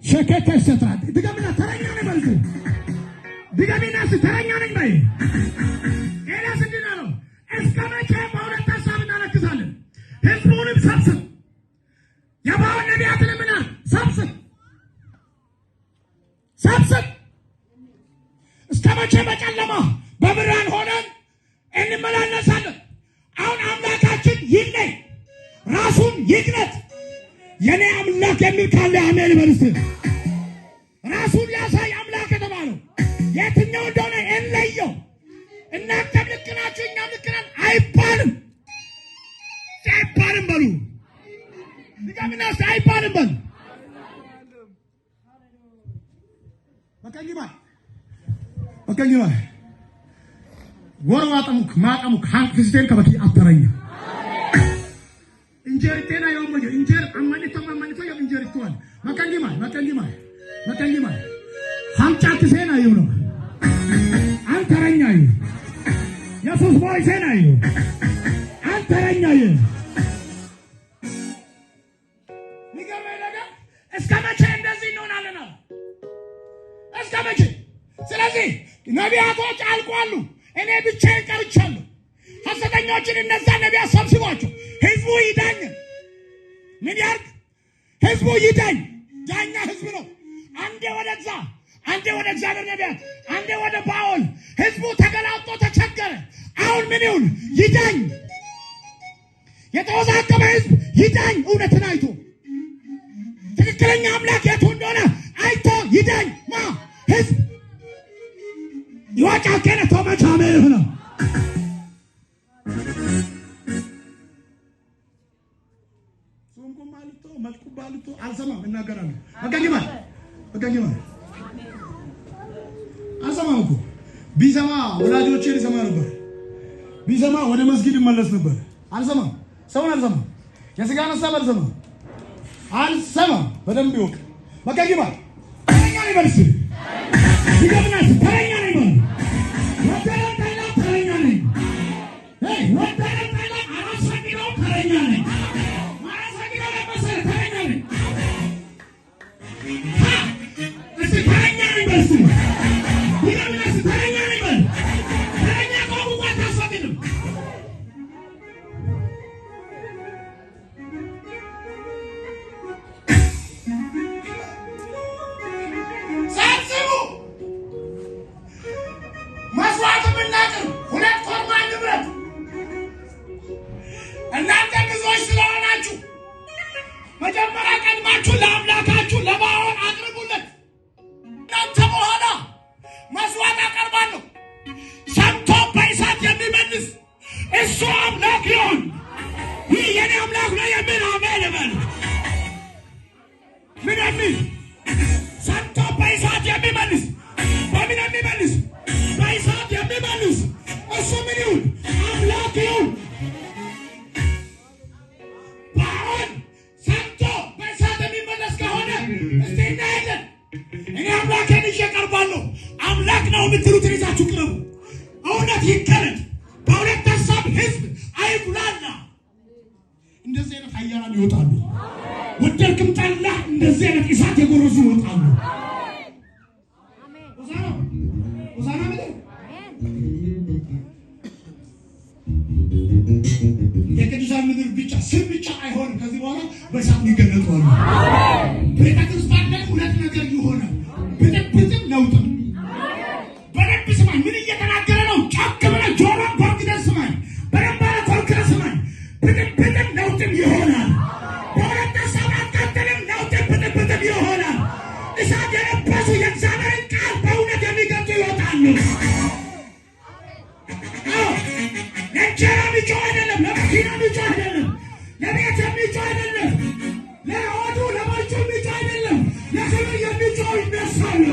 ሸከተ ሸትራት ድጋሚና ተረኛ ነኝ በልኩ ድጋሚና ተረኛ ነኝ በይ ኤልያስ እንዲህ ነው እስከ መቼ በሁለት ሐሳብ እናነክሳለን ህዝቡንም ሰብስብ የባውን ነቢያትንም ና ሰብስብ እስከ መቼ በጨለማ በብርሃን ሆነን እንመላለሳለን አሁን አምላካችን ይለይ ራሱን ይግለጥ የኔ አምላክ የሚል ካለ አሜን በርስ ራሱን ያሳይ አምላክ የተባለው የትኛው እንደሆነ እንለየው እናንተ ልክ ናችሁ እኛም ልክ ነን አይባልም በሉ አይባልም በሉ በቀኝማ ወርዋጠሙክ ማጠሙክ ሃንክ ፍስቴን ከበቂ አተረኛ እንጀር ጤና የወመጀ እንጀር አማኒቶ የም እንጀር ይቷል መቀኝማ ሃንጫት ሴና ይሁን አንተረኛ ይሁን ኢየሱስ ቦይ ሴና ይሁን አንተረኛ ይሁን እስከ መቼ እንደዚህ እንሆናለን እስከ መቼ ስለዚህ ነቢያቶች አልቋሉ እኔ ብቻዬን ቀርቻለሁ ሐሰተኞችን እነዛ ነቢያት ሰብስቧቸው ህዝቡ ይዳኝ ምን ያርግ ህዝቡ ይዳኝ ዳኛ ህዝብ ነው አንዴ ወደ እግዚአብሔር ነቢያት አንዴ ወደ ባኦል ህዝቡ ተገላጦ ተቸገረ አሁን ምን ይሁን ይዳኝ የተወዛቀበ ህዝብ ይዳኝ እውነትን አይቶ ትክክለኛ አምላክ የቱ እንደሆነ አይቶ ይዳኝ ህዝብ ይዋጫ ከነ ተመቻመ ነው ሶንኩም ባልቶ መልኩ ባልቶ አልሰማም እናገራለሁ በቀኝማ አልሰማም እኮ ቢሰማ ወላጆቼን ይሰማ ነበር ቢሰማ ወደ መስጊድ ይመለስ ነበር አልሰማም ሰውን አልሰማም የሥጋ ነሳብ አልሰማም በደንብ ይወቅ በቀኝማ ተረኛ ነኝ በልስ ይገብናስ ተረኛ ነኝ በል ተረኛ ነኝ አራሰግደው ተረኛ ነኝ ማራሰግደው ለመሰለ ተረኛ ነኝ እስቲ ተረኛ ነኝ በልስ ይገብናስ ተረኛ ነኝ በል ተረኛ ቆሙ ታስፈቅድም እናንተ ብዙዎች ስለሆናችሁ መጀመሪያ ቀድማችሁ ለአምላካችሁ ለባኦል አቅርቡለት እናንተ በኋላ መስዋዕት አቀርባለሁ ሰምቶ በእሳት የሚመልስ እሱ አምላክ ይሁን ይህ የኔ አምላክ ነው የሚል አሜን በል ምን የሚል ሰምቶ በእሳት የሚመልስ በምን የሚመልስ በእሳት የሚመልስ እሱ ምን ይሁን አምላክ ይሁን እኔ አምላኬን ይዤ ቀርባለሁ አምላክ ነው የምትሉትን ይዛችሁ ቅረቡ እውነት ይከረድ በሁለት ሐሳብ ህዝብ አይጉላላ እንደዚህ አይነት ኃያላን ይወጣሉ ወደድክም ጠላህ እንደዚህ አይነት እሳት የጎረሱ ይወጣሉ ሆሳዕና የቅዱሳን ምድር ብቻ ስም ብቻ አይሆንም ከዚህ በኋላ በእሳት ይገለጣሉ ቤተክርስቲያን ላይ ሁለት ነገር ይሆናል ብጥብጥም ለውጥም በደንብ ስማኝ ምን እየተናገረ ነው ጫክ ብለህ ጆሮ ኮርክደህ ስማኝ በደንብ ኮርክደህ ስማኝ ብጥብጥም ለውጥም ይሆናል በሁለት ሐሳብ አቃተልም ለውጥም ብጥብጥም ይሆናል እሳት የለበሱ የእግዚአብሔርን ቃል በእውነት የሚገልጡ ይወጣሉ ለእንጀራ የሚጮህ አይደለም ለመኪና የሚጮህ አይደለም ለቤት የሚጮህ አይደለም ለሆዱ ለመርጩ የሚጮህ አይደለም ለክብር የሚጮህ ይነሳሉ